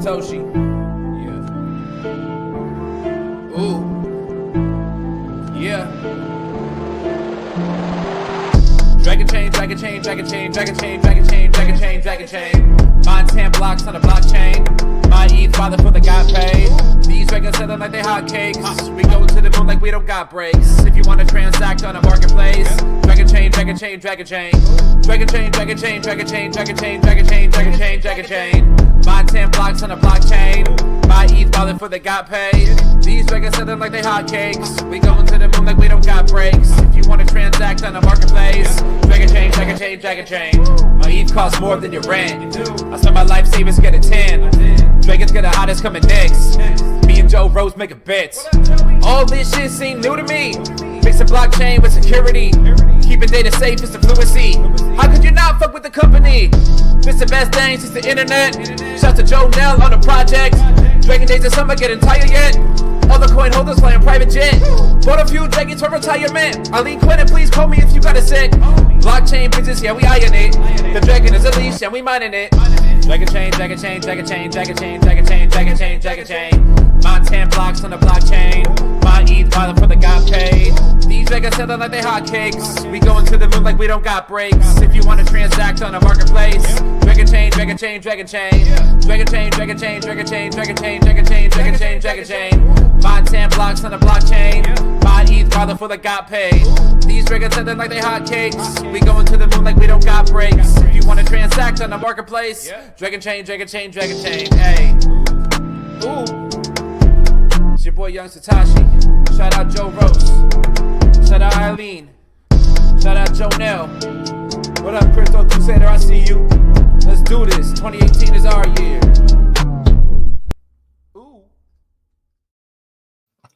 And Den.Social. Yeah. Ooh. Yeah. Dragonchain, Dragonchain, Dragonchain, Dragonchain, Dragonchain, Dragonchain, Dragonchain. Mine 10 blocks on the blockchain. My ETH father for the got paid. These dragons selling like they hotcakes. We go to the moon like we don't got breaks. If you want to transact on a marketplace, Dragonchain, Dragonchain, Dragonchain. Dragonchain, Dragonchain, Dragonchain, Dragonchain, Dragonchain, Dragonchain, Dragonchain. Mine 10 blocks on the blockchain. My ETH father for the got paid. These dragons selling like they hotcakes. We going to the moon like we don't got breaks. If you want to transact on a marketplace, Dragonchain, Dragonchain, Dragonchain. My ETH costs more than your rent. I spend my life savings, get a 10. Dragons get the hottest coming next. Me and Joe Roets making bets. All this shit seem new to me. Mixing blockchain with security. Keeping data safe is the fluency. How could you not fuck with the company? This the best thing since the internet. Shout to Joe Nell on the project. Dragon Days of Summer getting tired yet? All the coin holders flying private jet. Bought a few dragons for retirement. Eileen Quinton, please call me if you got a sec. Blockchain bitches, yeah, we eyeing it. The dragon is a leash, and we mining it. Dragonchain, Dragonchain, Dragonchain, Dragonchain, Dragonchain, Dragonchain, Dragonchain. Mine 10 blocks on the blockchain. My ETH father for the got paid. These dragons selling like they hotcakes. We going to the moon like we don't got breaks. If you want to transact on a marketplace, Dragonchain, Dragonchain, Dragonchain. Dragonchain, Dragonchain, Dragonchain, Dragonchain, Dragonchain, Dragonchain, Dragonchain. Mine 10 blocks on the blockchain. My ETH father for the got paid. These dragons selling like they hotcakes. We going to the moon like we don't got breaks. If you want to transact on the marketplace, Dragonchain, Dragonchain, Dragonchain. Hey. Ooh. It's your boy Young Satoshi. Shout out Joe Roets. Shout out Eileen. Shout out Joe Nell. What up, Crypto Crusader? I see you. Let's do this. 2018 is our year. Ooh.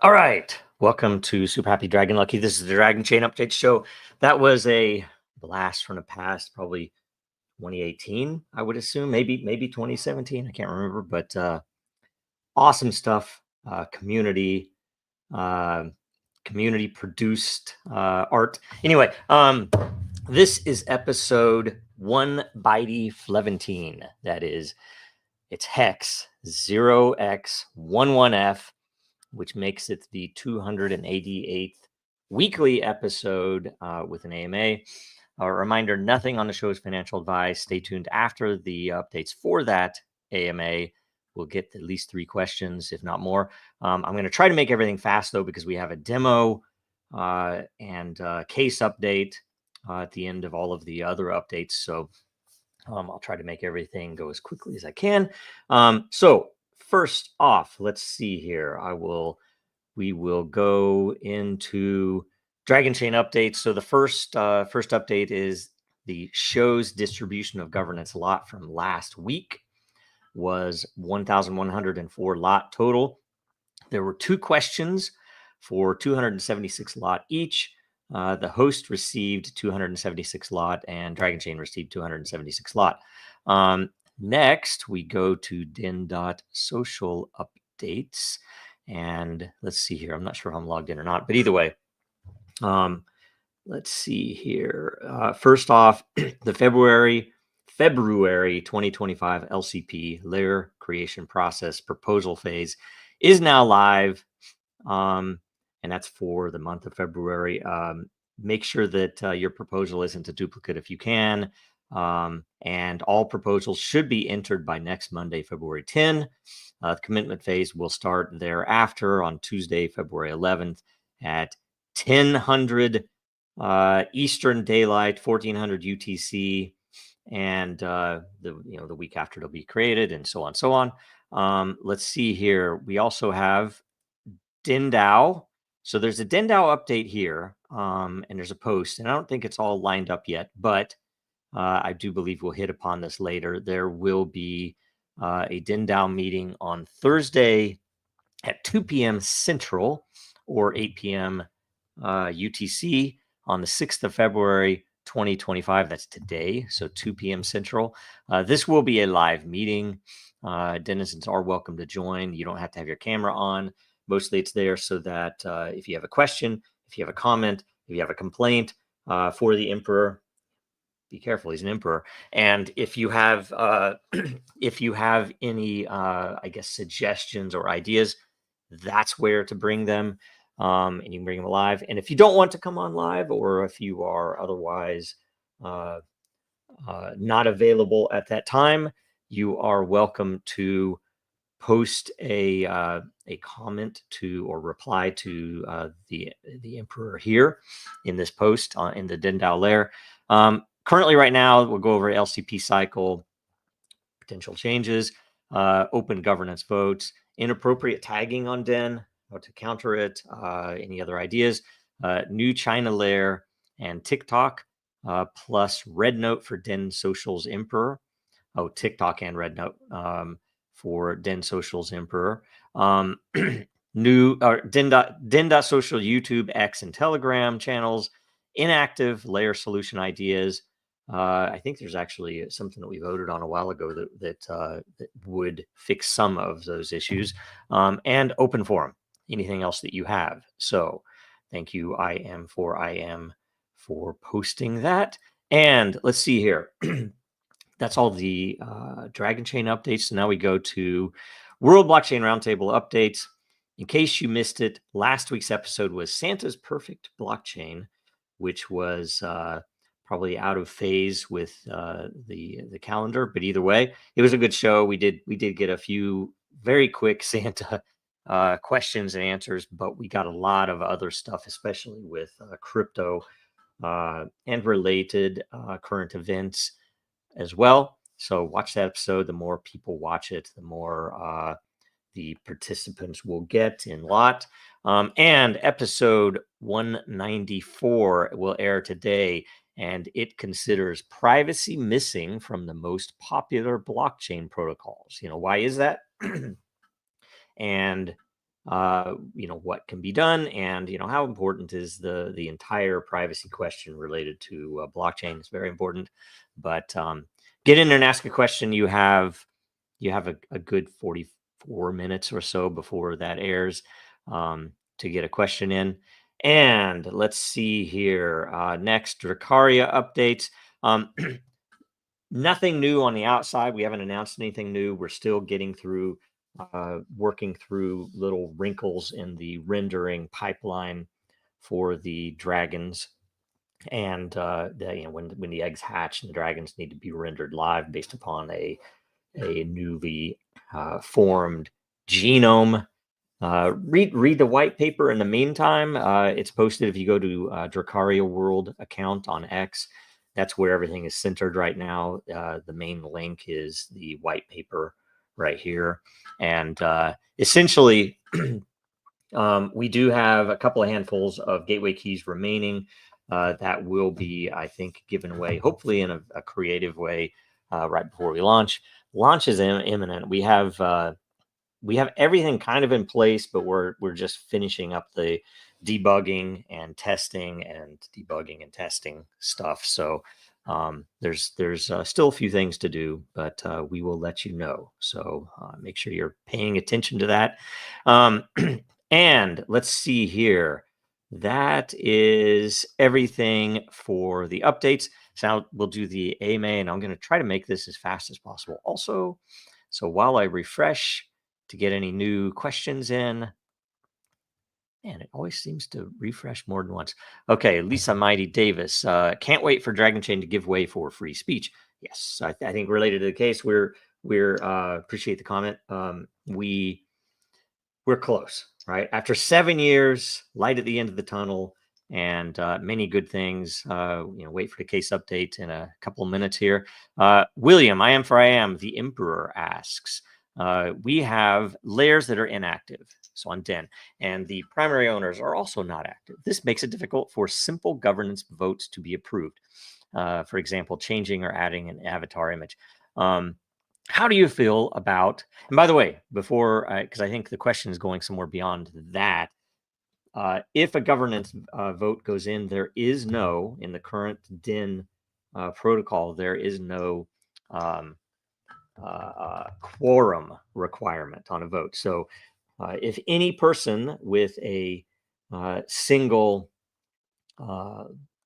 All right. Welcome to Super Happy Dragon Lucky. This is the Dragonchain Update Show. That was a blast from the past, probably 2018, I would assume. Maybe 2017. I can't remember, but awesome stuff. Community produced art. Anyway, this is episode 1/11. That is, it's hex 0x11f, which makes it the 288th weekly episode with an AMA. A reminder, nothing on the show is financial advice. Stay tuned after the updates for that AMA. We'll get at least 3 questions, if not more. I'm going to try to make everything fast, though, because we have a demo and case update at the end of all of the other updates. So I'll try to make everything go as quickly as I can. So first off, let's see here. We will go into Dragonchain updates. So the first update is the show's distribution of governance lot from last week was 1,104 lot total. There were 2 questions for 276 lot each. The host received 276 lot and Dragonchain received 276 lot. Next, we go to Den.Social updates. And let's see here. I'm not sure if I'm logged in or not, but either way, let's see here. First off, the February 2025 LCP layer creation process proposal phase is now live. And that's for the month of February. Make sure that your proposal isn't a duplicate if you can. And all proposals should be entered by next Monday, February 10. The commitment phase will start thereafter on Tuesday, February 11th at 1000 Eastern Daylight, 1400 UTC. And the week after it'll be created, and so on. Let's see here. We also have DinDAO. So there's a DinDAO update here, and there's a post, and I don't think it's all lined up yet, but I do believe we'll hit upon this later. There will be a DinDAO meeting on Thursday at 2 p.m. Central or 8 p.m. UTC on the 6th of February. 2025. That's today, so 2 p.m. Central. This will be a live meeting. Denizens are welcome to join. You don't have to have your camera on. Mostly it's there so that if you have a question, if you have a comment, if you have a complaint for the Emperor, be careful. He's an emperor. And if you have if you have any I guess suggestions or ideas, that's where to bring them. And you can bring them live. And if you don't want to come on live, or if you are otherwise not available at that time, you are welcome to post a comment to or reply to the emperor here in this post in the Den.DAO layer. Currently, right now, we'll go over LCP cycle, potential changes, open governance votes, inappropriate tagging on Den, how to counter it, any other ideas, new China layer, and TikTok, plus Red Note for Den.Social's Emperor. Oh, TikTok and Red Note for Den.Social's Emperor. New Den.Social YouTube, X, and Telegram channels, inactive layer solution ideas. I think there's actually something that we voted on a while ago that would fix some of those issues, and open forum. Anything else that you have. So thank you, I am for posting that. And let's see here. That's all the Dragonchain updates. So now we go to World Blockchain Roundtable updates. In case you missed it, last week's episode was Santa's Perfect Blockchain, which was probably out of phase with the calendar. But either way, it was a good show. We did get a few very quick Santa questions and answers, but we got a lot of other stuff, especially with crypto and related current events as well. So watch that episode. The more people watch it, the more the participants will get in lot. And episode 194 will air today, and it considers privacy missing from the most popular blockchain protocols. Why is that? And what can be done, and how important is the entire privacy question related to blockchain. It's very important. But get in there and ask a question. You have a good 44 minutes or so before that airs to get a question in. And let's see here. Next, Dracaria updates. Nothing new on the outside. We haven't announced anything new. We're still getting through working through little wrinkles in the rendering pipeline for the dragons. And when the eggs hatch and the dragons need to be rendered live based upon a newly formed genome. Read the white paper in the meantime. It's posted if you go to Dracaria World account on X. That's where everything is centered right now. The main link is the white paper right here. And essentially, we do have a couple of handfuls of gateway keys remaining that will be, I think, given away, hopefully in a creative way, right before we launch. Launch is imminent. We have everything kind of in place, but we're just finishing up the debugging and testing and debugging and testing stuff. So there's still a few things to do, but we will let you know. So make sure you're paying attention to that. And let's see here. That is everything for the updates. So now we'll do the AMA, and I'm going to try to make this as fast as possible also. So while I refresh to get any new questions in, and it always seems to refresh more than once. Okay, Lisa Mighty Davis. Can't wait for Dragonchain to give way for free speech. Yes, I think related to the case, we're appreciate the comment. We're close, right? After 7 years, light at the end of the tunnel, and many good things. Wait for the case update in a couple of minutes here. William, I am, the Emperor asks, we have layers that are inactive, so on Den, and the primary owners are also not active. This makes it difficult for simple governance votes to be approved. For example, changing or adding an avatar image. How do you feel about, and by the way, before, because I think the question is going somewhere beyond that, if a governance vote goes in, there is no, in the current DIN protocol, there is no quorum requirement on a vote. So if any person with a single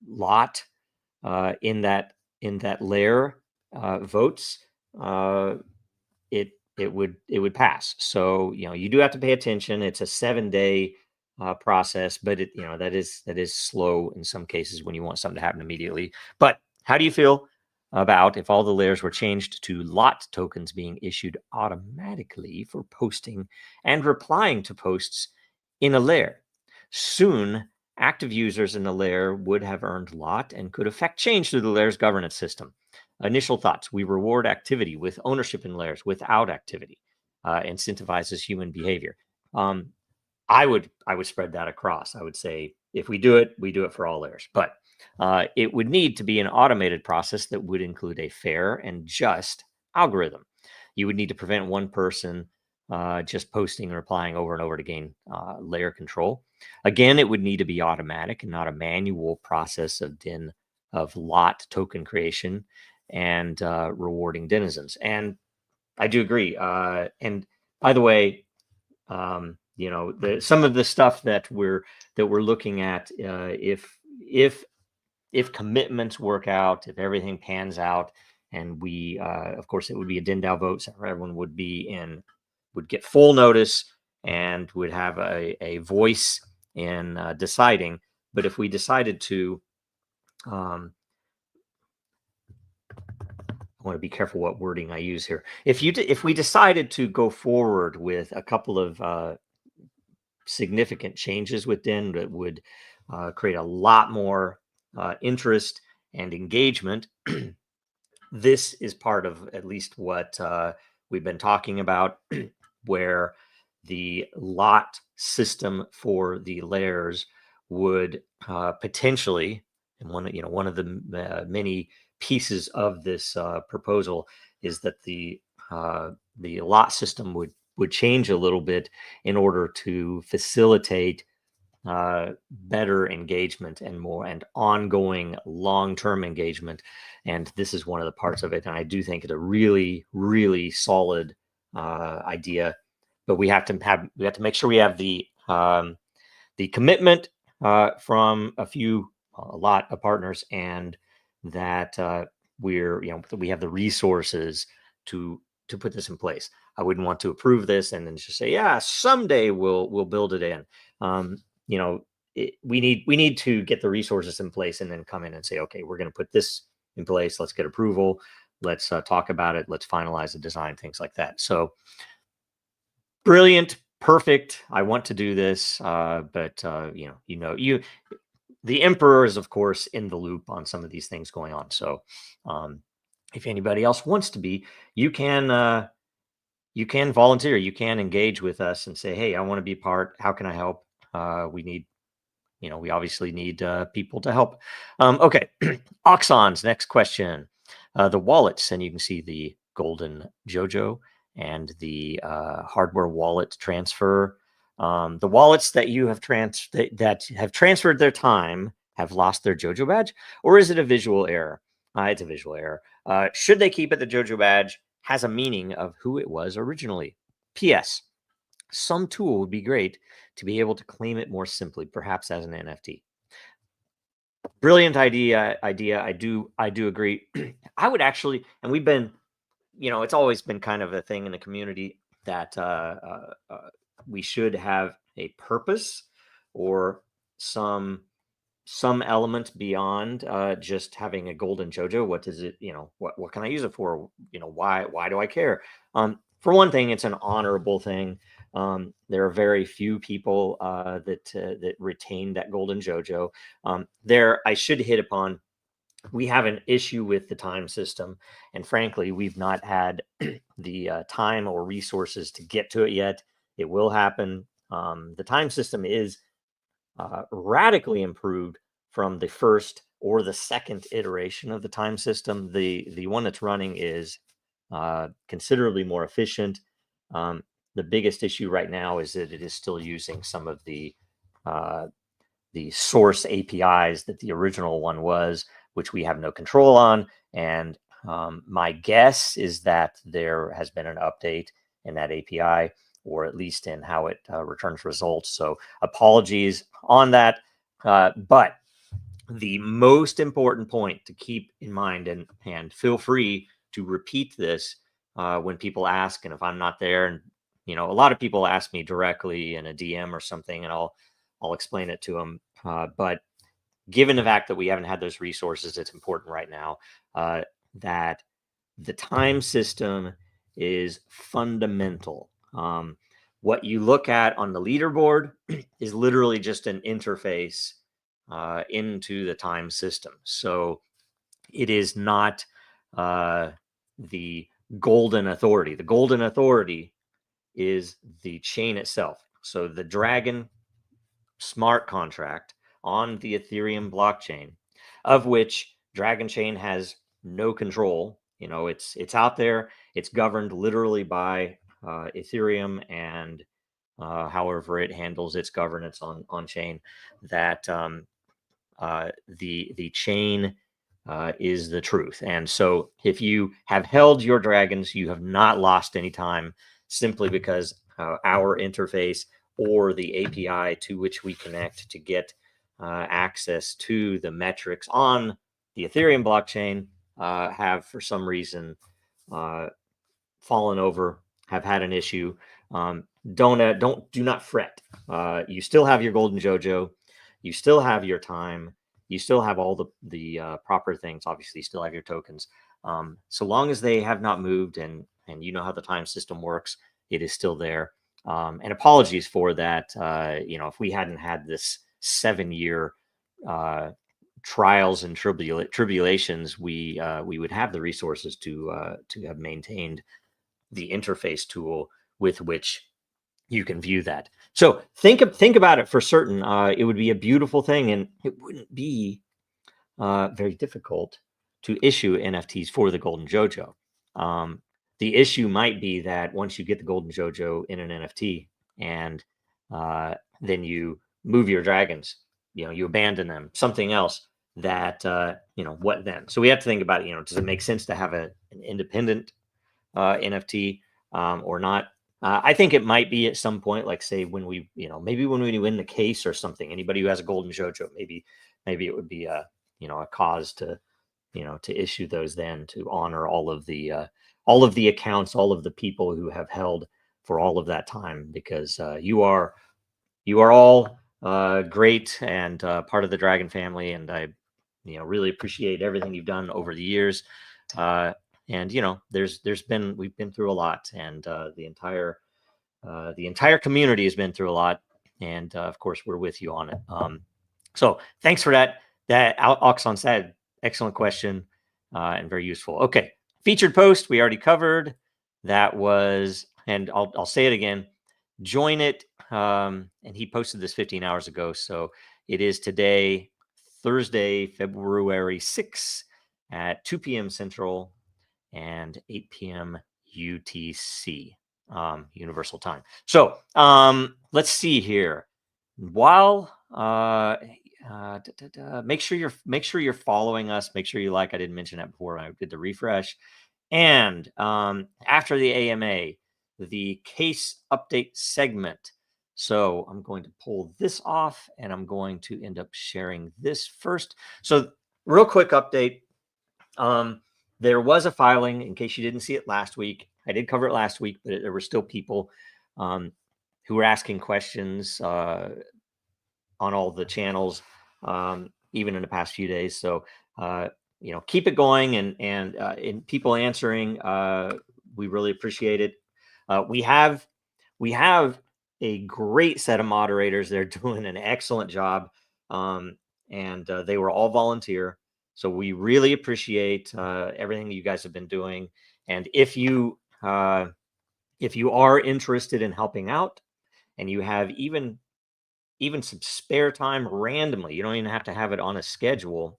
lot in that that layer votes, it would pass. So you do have to pay attention. It's a 7-day process, but that is slow in some cases when you want something to happen immediately. But how do you feel about if all the layers were changed to lot tokens being issued automatically for posting and replying to posts in a layer? Soon, active users in the layer would have earned lot and could affect change through the layer's governance system. Initial thoughts: we reward activity with ownership in layers. Without activity, incentivizes human behavior. I would spread that across. I would say if we do it for all layers, but it would need to be an automated process that would include a fair and just algorithm. You would need to prevent one person just posting and replying over and over to gain layer control. Again, it would need to be automatic and not a manual process of lot token creation and rewarding denizens. And I do agree. And by the way, some of the stuff that we're looking at, if commitments work out, if everything pans out, and we, of course, it would be a DAO vote, so everyone would get full notice and would have a voice in deciding. But if we decided to, I want to be careful what wording I use here. If we decided to go forward with a couple of significant changes within that would create a lot more interest and engagement, this is part of at least what we've been talking about, where the lot system for the layers would potentially, and one of the many pieces of this proposal is that the lot system would change a little bit in order to facilitate better engagement and ongoing long-term engagement. And this is one of the parts of it. And I do think it's a really, really solid idea. But we have to make sure we have the commitment from a lot of partners, and that we have the resources to put this in place. I wouldn't want to approve this and then just say, yeah, someday we'll build it in. We need to get the resources in place and then come in and say, okay, we're going to put this in place. Let's get approval. Let's talk about it. Let's finalize the design, things like that. So brilliant, perfect. I want to do this, but the emperor is, of course, in the loop on some of these things going on. So if anybody else wants to be, you can volunteer. You can engage with us and say, hey, I want to be part. How can I help? We obviously need people to help. Okay, Oxon's next question. The wallets, and you can see the golden JoJo and the hardware wallet transfer. The wallets that you have that have transferred their time have lost their JoJo badge, or is it a visual error? It's a visual error. Should they keep it? The JoJo badge has a meaning of who it was originally. P.S. Some tool would be great to be able to claim it more simply, perhaps as an NFT. Brilliant idea. I do agree. I would actually, and we've been, it's always been kind of a thing in the community that we should have a purpose or some element beyond just having a golden JoJo. What does it, what can I use it for? Why do I care? For one thing, it's an honorable thing. There are very few people that retain that golden JoJo. I should hit upon, we have an issue with the time system, and frankly, we've not had the time or resources to get to it yet. It will happen. The time system is radically improved from the first or the second iteration of the time system. The one that's running is considerably more efficient. The biggest issue right now is that it is still using some of the source APIs that the original one was, which we have no control on. And my guess is that there has been an update in that API, or at least in how it returns results. So apologies on that. But the most important point to keep in mind, and feel free to repeat this when people ask, and if I'm not there, and a lot of people ask me directly in a DM or something, and I'll explain it to them. But given the fact that we haven't had those resources, it's important right now that the time system is fundamental. What you look at on the leaderboard is literally just an interface into the time system. So it is not the golden authority. The golden authority is the chain itself. So the Dragon smart contract on the Ethereum blockchain, of which Dragonchain has no control. It's out there. It's governed literally by Ethereum and however it handles its governance on chain. That the chain is the truth. And so if you have held your dragons, you have not lost any time, simply because our interface or the API to which we connect to get access to the metrics on the Ethereum blockchain have for some reason fallen over, have had an issue. Do not fret. You still have your golden JoJo. You still have your time. You still have all the proper things. Obviously, you still have your tokens. So long as they have not moved, and you know how the time system works, it is still there. And apologies for that. If we hadn't had this 7-year trials and tribulations, we would have the resources to have maintained the interface tool with which you can view that. So think about it for certain. It would be a beautiful thing, and it wouldn't be very difficult to issue NFTs for the Golden JoJo. The issue might be that once you get the Golden JoJo in an NFT, and then you move your dragons, you abandon them, something else, that what then? So we have to think about it. Does it make sense to have an independent NFT or not? I think it might be at some point, like say when we, maybe when we win the case or something. Anybody who has a Golden JoJo, maybe it would be a cause to issue those then, to honor all of the accounts, all of the people who have held for all of that time, because you are all great and part of the Dragon family, and I really appreciate everything you've done over the years. And we've been through a lot, and the entire community has been through a lot, and of course we're with you on it. So thanks for that. That Oxon said, excellent question and very useful. Okay, featured post we already covered. That was, and I'll say it again. Join it, and he posted this 15 hours ago, so it is today, Thursday, February 6th at 2 p.m. Central and 8 p.m. UTC, Universal Time. So let's see here. While make sure you're following us. Make sure you like. I didn't mention that before when I did the refresh. And after the AMA, the case update segment. So I'm going to pull this off, and I'm going to end up sharing this first. So real quick update. There was a filing, in case you didn't see it last week. I did cover it last week, but there were still people who were asking questions on all the channels, even in the past few days. So, keep it going, and people answering. We really appreciate it. We have a great set of moderators. They're doing an excellent job, and they were all volunteer. So we really appreciate everything you guys have been doing. And if you are interested in helping out, and you have even some spare time randomly, you don't even have to have it on a schedule.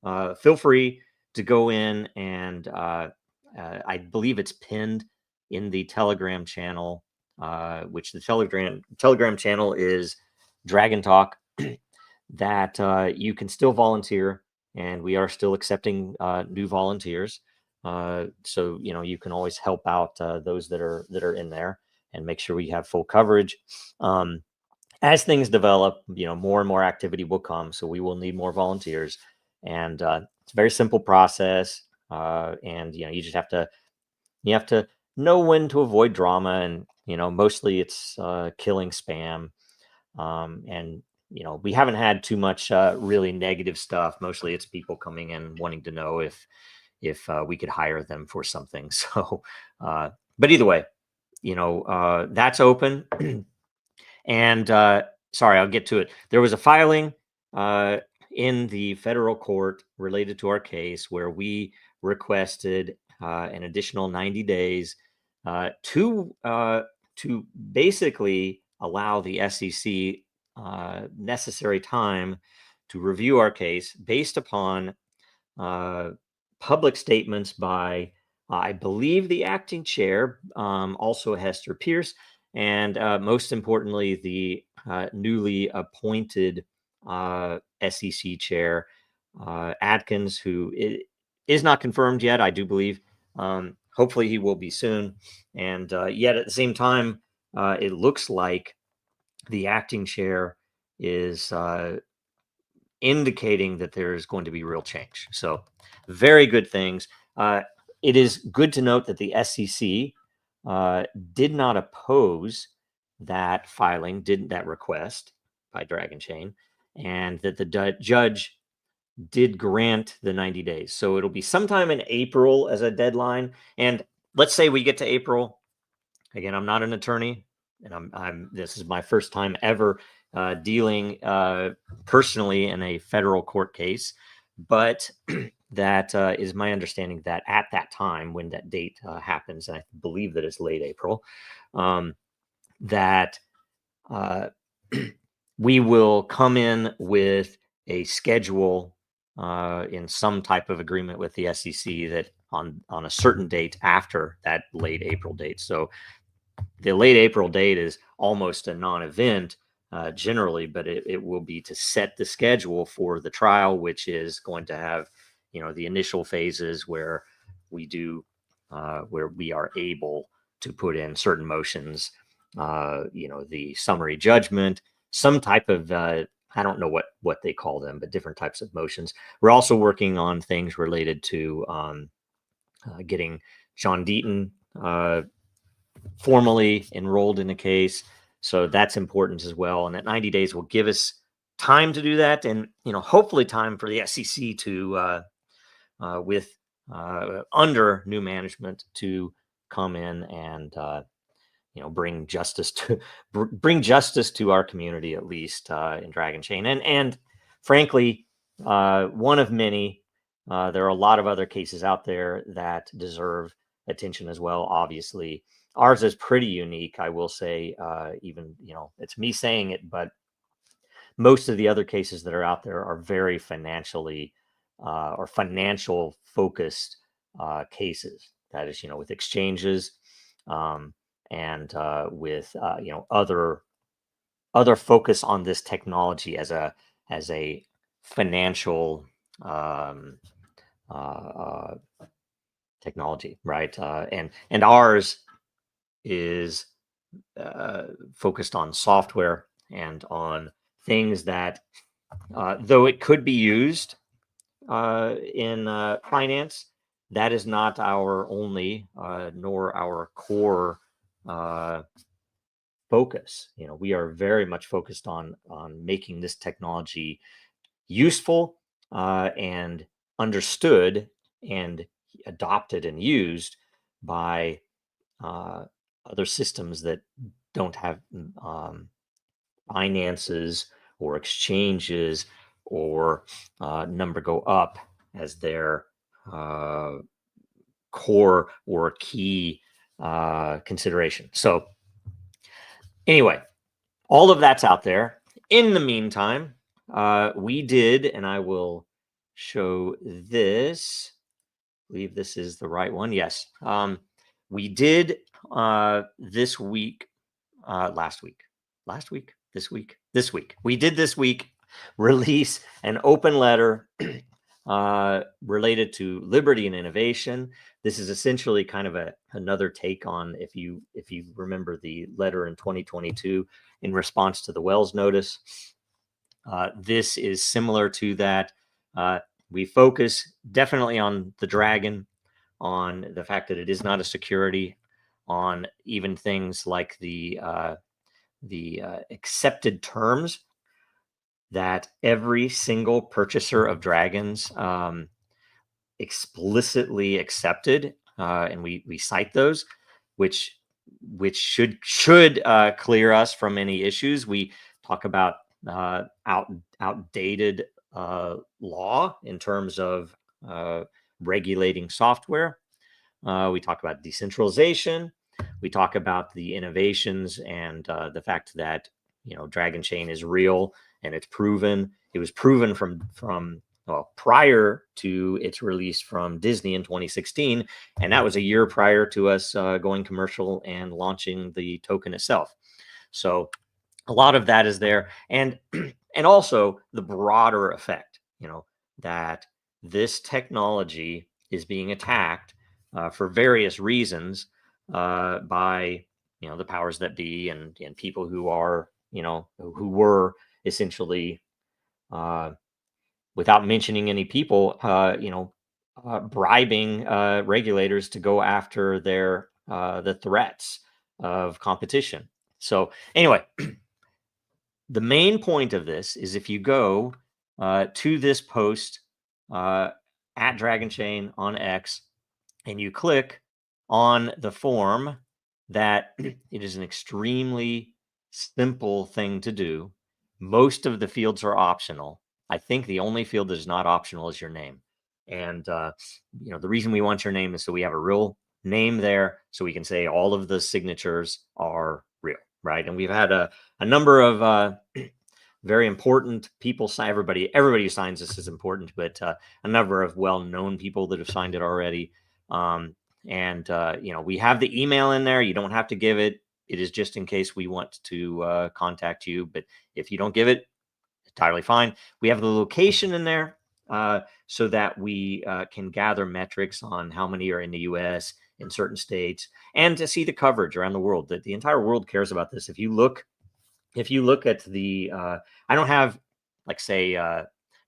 Feel free to go in, and I believe it's pinned in the Telegram channel, which the Telegram channel is Dragon Talk. That you can still volunteer. And we are still accepting new volunteers. So, you can always help out those that are in there, and make sure we have full coverage. as things develop, more and more activity will come. So we will need more volunteers, and it's a very simple process. And you just have to know when to avoid drama, and mostly it's killing spam. And we haven't had too much really negative stuff. Mostly it's people coming in wanting to know if we could hire them for something. So, but either way, that's open. And sorry, I'll get to it. There was a filing in the federal court related to our case where we requested an additional 90 days to basically allow the SEC necessary time to review our case based upon public statements by, I believe, the acting chair, also Hester Pierce, and most importantly, the newly appointed SEC chair, Atkins, who is not confirmed yet, I do believe. Hopefully he will be soon. And yet at the same time, it looks like the acting chair is indicating that there's going to be real change. So very good things. It is good to note that the SEC did not oppose that filing, that request by Dragonchain, and that the judge did grant the 90 days. So it'll be sometime in April as a deadline. And let's say we get to April. Again, I'm not an attorney, and this is my first time ever dealing personally in a federal court case, but that is my understanding that at that time, when that date happens, and I believe that it's late April, that we will come in with a schedule in some type of agreement with the SEC that on a certain date after that late April date. So the late April date is almost a non-event generally, but it will be to set the schedule for the trial, which is going to have, the initial phases where we are able to put in certain motions, the summary judgment, some type of, I don't know what they call them, but different types of motions. We're also working on things related to getting John Deaton formally enrolled in the case. So that's important as well. And that 90 days will give us time to do that. And, hopefully time for the SEC to, with under new management, to come in and, bring justice to our community, at least in Dragonchain. And frankly, one of many, there are a lot of other cases out there that deserve attention as well. Obviously, ours is pretty unique, I will say. Even, it's me saying it, but most of the other cases that are out there are very financially or financial focused cases. That is, with exchanges and with other focus on this technology as a financial technology, right? And ours is focused on software and on things that, though it could be used in finance, that is not our only nor our core focus. We are very much focused on making this technology useful and understood and adopted and used by other systems that don't have finances or exchanges or number go up as their core or key consideration. So anyway, all of that's out there. In the meantime, we did, and I will show this. I believe this is the right one. Yes. We did this week, this week, we did this week release an open letter related to liberty and innovation. This is essentially kind of another take on, if you remember the letter in 2022 in response to the Wells notice. This is similar to that. We focus definitely on the Dragon, on the fact that it is not a security, on even things like the accepted terms that every single purchaser of Dragons explicitly accepted, and we cite those, which should clear us from any issues. We talk about outdated law in terms of regulating software. We talk about decentralization. We talk about the innovations and the fact that Dragonchain is real and it's proven. It was proven from prior to its release from Disney in 2016, and that was a year prior to us going commercial and launching the token itself. So a lot of that is there, and also the broader effect, that this technology is being attacked for various reasons by the powers that be and people who are who were essentially without mentioning any people bribing regulators to go after the threats of competition. So anyway, the main point of this is if you go to this post at Dragonchain on X and you click on the form, that it is an extremely simple thing to do. Most of the fields are optional. I think the only field that is not optional is your name. And the reason we want your name is so we have a real name there, so we can say all of the signatures are real, right? And we've had a number of very important people sign. Everybody who signs this is important, but a number of well-known people that have signed it already. We have the email in there. You don't have to give it. It is just in case we want to contact you. But if you don't give it, entirely fine. We have the location in there so that we can gather metrics on how many are in the U.S., in certain states, and to see the coverage around the world. That the entire world cares about this. If you look at the, I don't have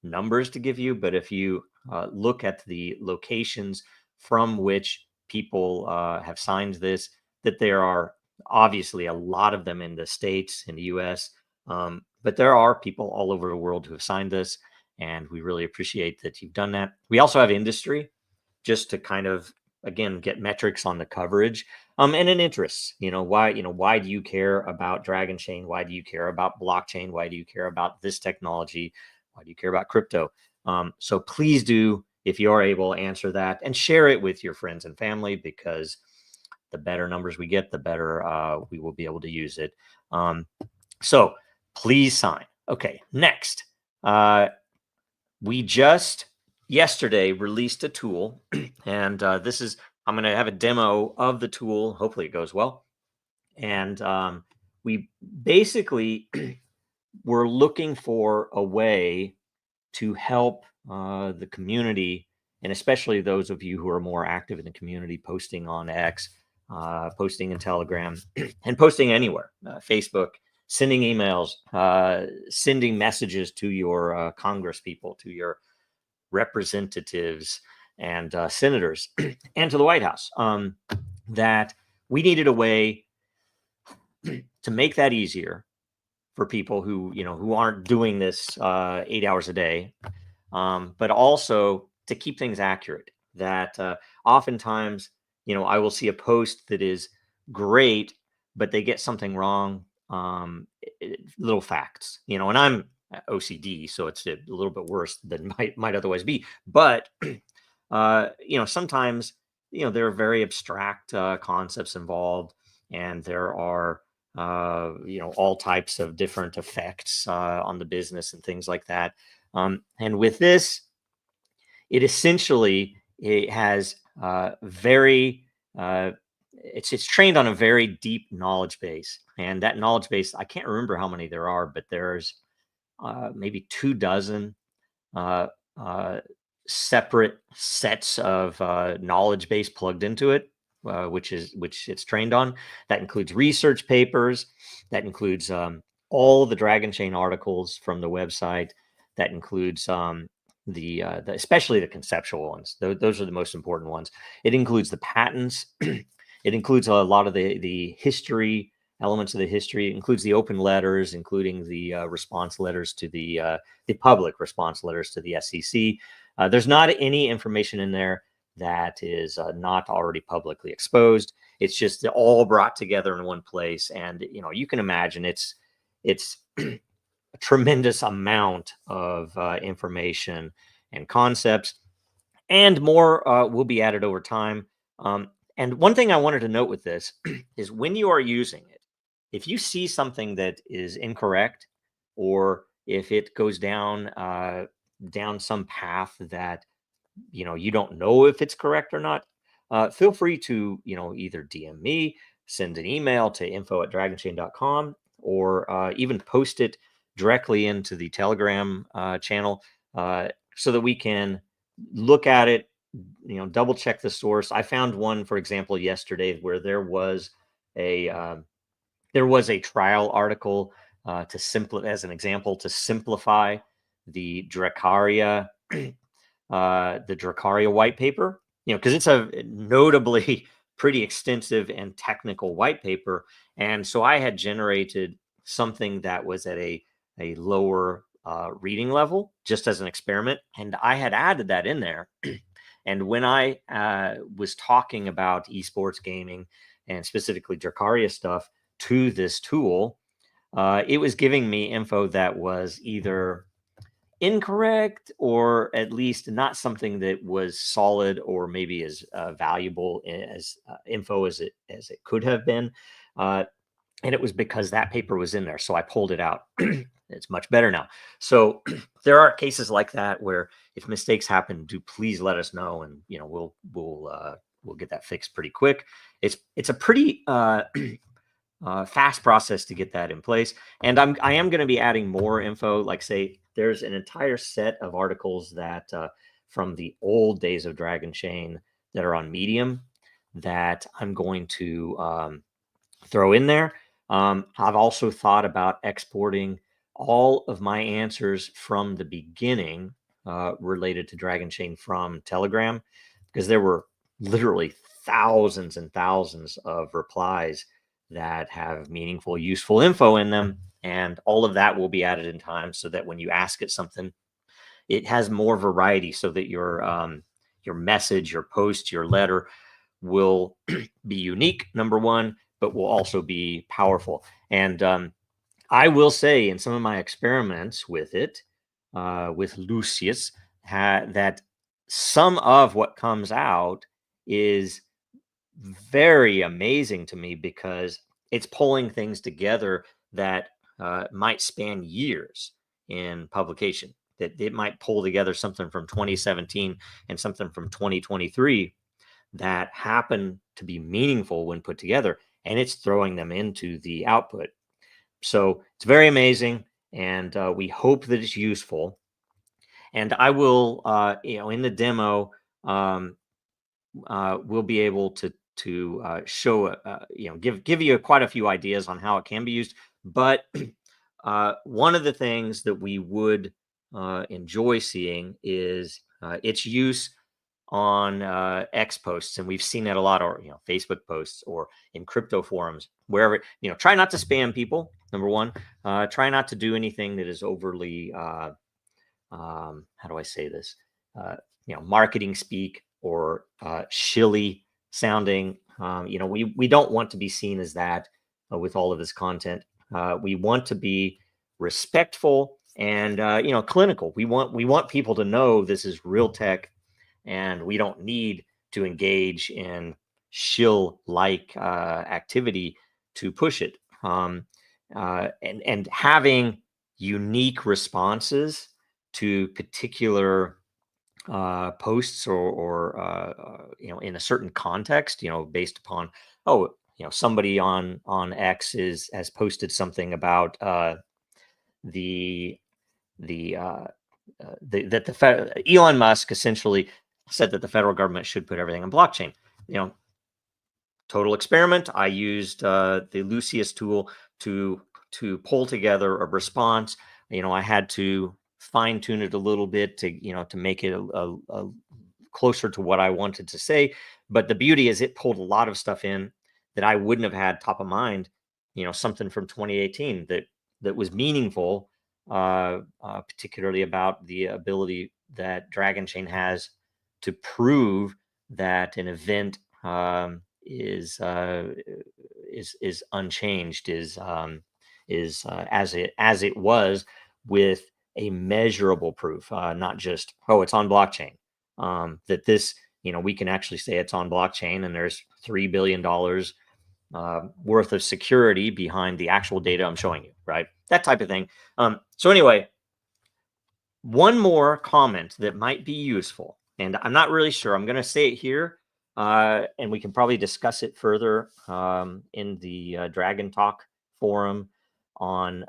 numbers to give you, but if you look at the locations from which people have signed this, that there are obviously a lot of them in the States, in the US, but there are people all over the world who have signed this, and we really appreciate that you've done that. We also have industry, just to kind of, again, get metrics on the coverage and an interest. Why do you care about Dragonchain? Why do you care about blockchain? Why do you care about this technology? Why do you care about crypto? So please do, if you are able, answer that and share it with your friends and family, because the better numbers we get, the better we will be able to use it. So please sign. Okay, next. We just yesterday released a tool, and I'm going to have a demo of the tool. Hopefully it goes well. And we basically were looking for a way to help the community, and especially those of you who are more active in the community, posting on X, posting in Telegram, and posting anywhere, Facebook, sending emails, sending messages to your Congress people, to your representatives and senators, and to the White House, that we needed a way to make that easier for people who aren't doing this 8 hours a day, but also to keep things accurate. That oftentimes, I will see a post that is great, but they get something wrong, little facts, and I'm OCD, so it's a little bit worse than might otherwise be. But sometimes there are very abstract concepts involved, and there are all types of different effects on the business and things like that. And with this, it essentially has it's trained on a very deep knowledge base, and that knowledge base, I can't remember how many there are, but there's maybe 24 separate sets of knowledge base plugged into it, which it's trained on. That includes research papers. That includes all the Dragonchain articles from the website. That includes especially the conceptual ones. Those are the most important ones. It includes the patents. It includes a lot of the history, elements of the history. It includes the open letters, including the response letters to the public response letters to the SEC. There's not any information in there that is not already publicly exposed. It's just all brought together in one place, and you can imagine it's a tremendous amount of information and concepts, and more will be added over time. And one thing I wanted to note with this is when you are using it, if you see something that is incorrect, or if it goes down some path that you don't know if it's correct or not, feel free to either DM me, send an email to info@dragonchain.com, or even post it directly into the Telegram channel, so that we can look at it, double check the source. I found one, for example, yesterday where there was a trial article as an example to simplify the Dracaria white paper, because it's a notably pretty extensive and technical white paper. And so I had generated something that was at a lower reading level, just as an experiment. And I had added that in there. And when I was talking about esports gaming and specifically Dracaria stuff to this tool, it was giving me info that was either incorrect, or at least not something that was solid, or maybe as valuable as info as it could have been. And it was because that paper was in there. So I pulled it out. It's much better now. So there are cases like that where if mistakes happen, do please let us know, and we'll get that fixed pretty quick. It's a pretty fast process to get that in place. And I am going to be adding more info. Like, say, there's an entire set of articles that from the old days of Dragonchain that are on Medium that I'm going to throw in there. I've also thought about exporting all of my answers from the beginning related to Dragonchain from Telegram, because there were literally thousands and thousands of replies that have meaningful, useful info in them. And all of that will be added in time, so that when you ask it something, it has more variety, so that your message, your post, your letter will be unique, number one, but will also be powerful. And I will say, in some of my experiments with it, with Lucius, that some of what comes out is very amazing to me, because it's pulling things together that might span years in publication. That it might pull together something from 2017 and something from 2023 that happen to be meaningful when put together, and it's throwing them into the output. So it's very amazing, and we hope that it's useful. And I will, in the demo, we'll be able to show, give you quite a few ideas on how it can be used. But one of the things that we would enjoy seeing is its use on X posts, and we've seen that a lot, or Facebook posts, or in crypto forums, wherever. Try not to spam people. Number one, try not to do anything that is overly how do I say this? Marketing speak, or shilly sounding. We don't want to be seen as that with all of this content. We want to be respectful and clinical. We want people to know this is real tech, and we don't need to engage in shill-like activity to push it. And having unique responses to particular posts, or in a certain context, based upon, somebody on X has posted something about the Elon Musk essentially said that the federal government should put everything on blockchain. Total experiment. I used the Lucius tool to pull together a response. I had to fine tune it a little bit to make it a closer to what I wanted to say. But the beauty is it pulled a lot of stuff in that I wouldn't have had top of mind. Something from 2018 that was meaningful, particularly about the ability that Dragonchain has to prove that an event is unchanged, is as it was, with a measurable proof, not just it's on blockchain. That this, we can actually say it's on blockchain, and there's $3 billion worth of security behind the actual data I'm showing you, right? That type of thing. So anyway, one more comment that might be useful, and I'm not really sure. I'm going to say it here, and we can probably discuss it further in the Dragon Talk forum on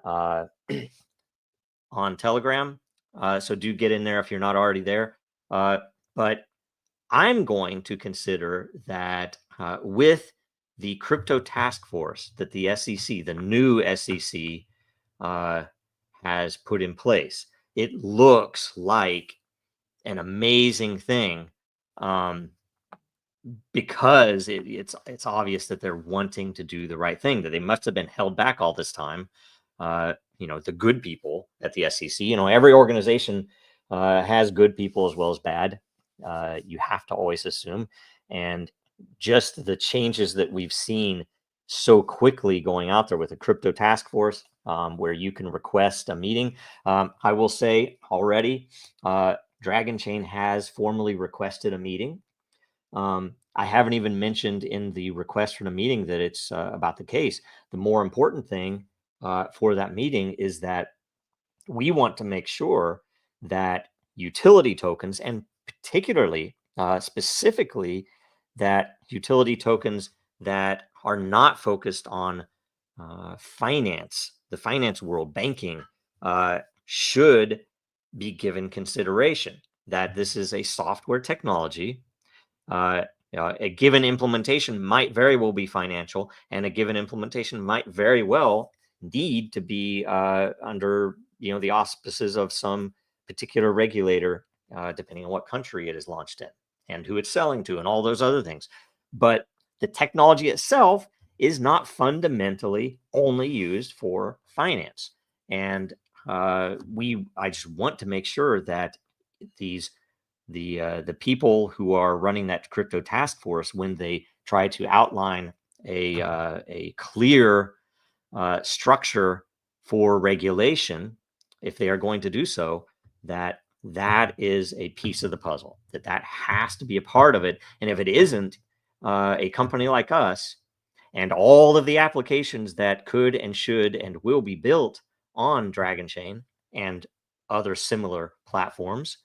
Telegram. So do get in there if you're not already there. But I'm going to consider that with the crypto task force that the SEC, the new SEC, has put in place, it looks like an amazing thing, because it's obvious that they're wanting to do the right thing, that they must have been held back all this time. The good people at the SEC, every organization has good people as well as bad. You have to always assume. And just the changes that we've seen so quickly going out there with the crypto task force, where you can request a meeting. I will say already, Dragonchain has formally requested a meeting. I haven't even mentioned in the request for the meeting that it's about the case. The more important thing for that meeting is that we want to make sure that utility tokens, and particularly, specifically, that utility tokens that are not focused on finance, the finance world, banking, should be given consideration. That this is a software technology. A given implementation might very well be financial, and a given implementation might very well need to be under the auspices of some particular regulator, depending on what country it is launched in and who it's selling to and all those other things. But the technology itself is not fundamentally only used for finance. And I just want to make sure that the people who are running that crypto task force, when they try to outline a clear structure for regulation, if they are going to do so, that is a piece of the puzzle, that has to be a part of it. And if it isn't, a company like us and all of the applications that could and should and will be built on Dragonchain and other similar platforms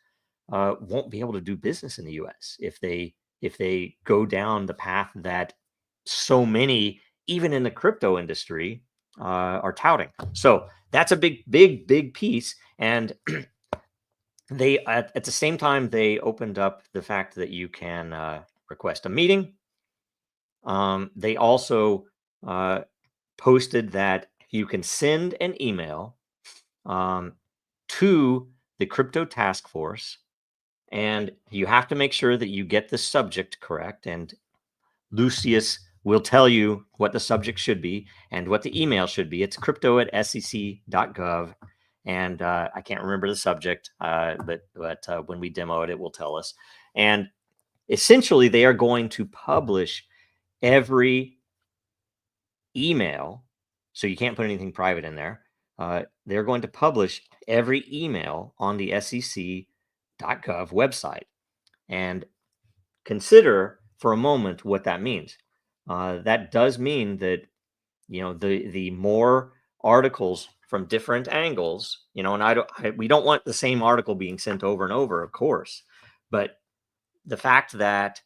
won't be able to do business in the US if they go down the path that so many, even in the crypto industry, are touting. So that's a big piece. And they at the same time, they opened up the fact that you can request a meeting. They also posted that you can send an email to the crypto task force, and you have to make sure that you get the subject correct. And Lucius will tell you what the subject should be and what the email should be. It's crypto@sec.gov. And I can't remember the subject, but when we demo it, it will tell us. And essentially, they are going to publish every email. So you can't put anything private in there. They're going to publish every email on the SEC.gov website. And consider for a moment what that means. That does mean that, the more articles from different angles, and we don't want the same article being sent over and over, of course, but the fact that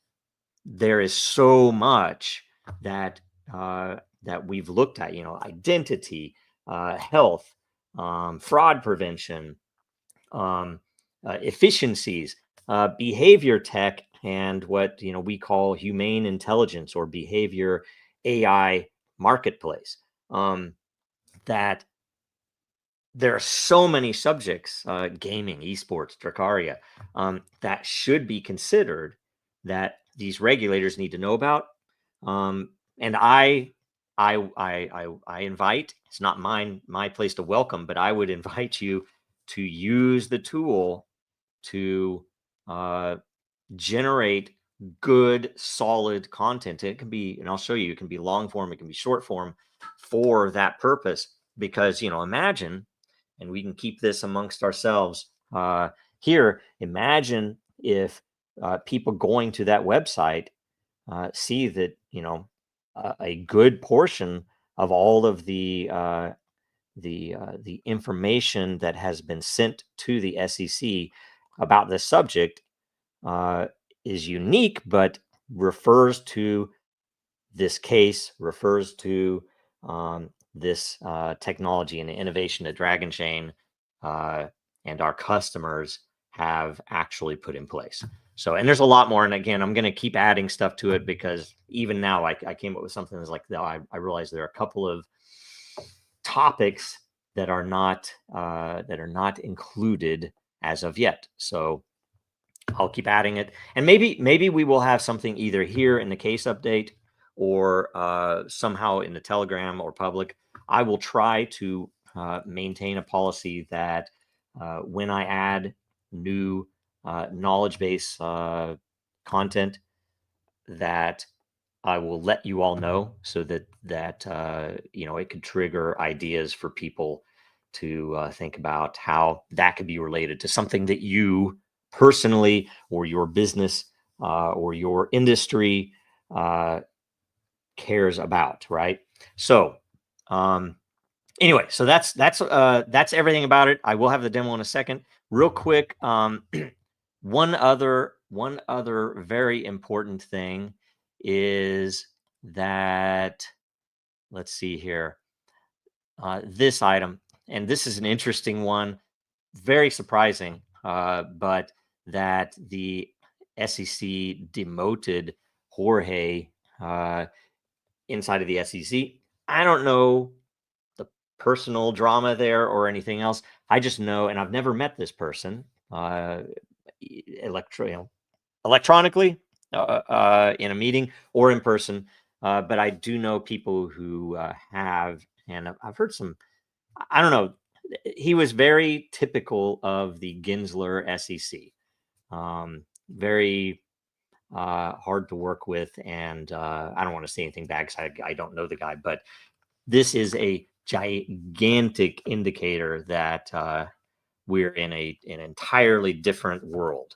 there is so much that we've looked at, identity, health, fraud prevention, efficiencies, behavior tech, and what we call humane intelligence or behavior AI marketplace. That there are so many subjects, gaming, esports, Dracaria, that should be considered that these regulators need to know about. And I invite, it's not my place to welcome, but I would invite you to use the tool to generate good, solid content. It can be, and I'll show you, it can be long form, it can be short form for that purpose. Because, imagine, and we can keep this amongst ourselves here, imagine if people going to that website see that, a good portion of all of the information that has been sent to the SEC about this subject is unique, but refers to this case, refers to this technology and innovation that Dragonchain and our customers have actually put in place. So, and there's a lot more. And again, I'm going to keep adding stuff to it because even now I came up with something that's like, I realized there are a couple of topics that are not included as of yet. So I'll keep adding it, and maybe we will have something either here in the case update or somehow in the Telegram or public. I will try to maintain a policy that when I add new knowledge base content, that I will let you all know, so that it could trigger ideas for people to think about how that could be related to something that you personally or your business or your industry cares about, right? So anyway, so that's everything about it. I will have the demo in a second. Real quick, one other very important thing is that, let's see here, this item, and this is an interesting one, very surprising, but that the SEC demoted Jorge inside of the SEC. I don't know the personal drama there or anything else. I just know, and I've never met this person electronically in a meeting or in person, but I do know people who have, and I've heard some, I don't know, he was very typical of the Gensler SEC. Very hard to work with, and I don't want to say anything bad because I don't know the guy, but this is a gigantic indicator that we're in an entirely different world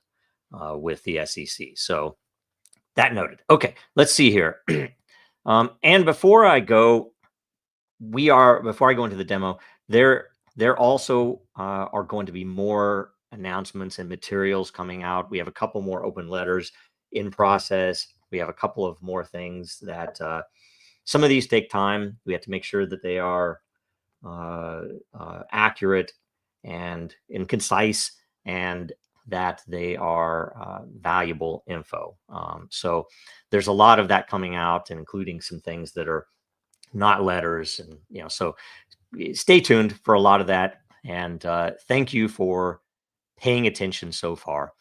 with the SEC. So that noted. Okay, let's see here. And before I go into the demo, there also are going to be more announcements and materials coming out. We have a couple more open letters in process. We have a couple of more things that some of these take time. We have to make sure that they are accurate and concise, and that they are valuable info. So there's a lot of that coming out, and including some things that are not letters, and so stay tuned for a lot of that. And thank you for paying attention so far.